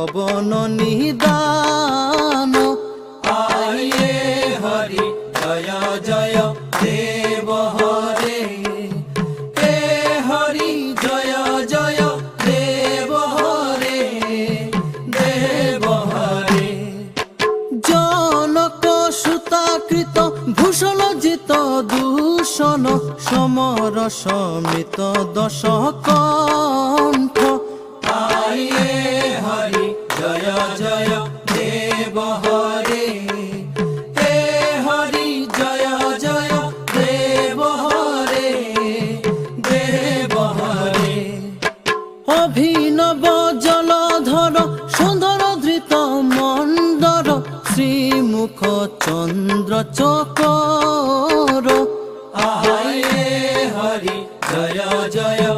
পবন নিদান। আয়ে হরি জয় জয় দেব হরে, হে হরি জয় জয় দেব হরে, দেব হরে। জনক সুতাকৃত ভূষণ জিত দূষণ সমর সমিত দশ কণ্ঠ। আয়ে হরি জয় জয় দেব হরে, হে হরি জয় জয় দেব হরে, দেব হরে। অভিনব জলধর সুন্দর ধৃত মন্দর শ্রীমুখ চন্দ্র চকর। আয়ে হরি জয় জয়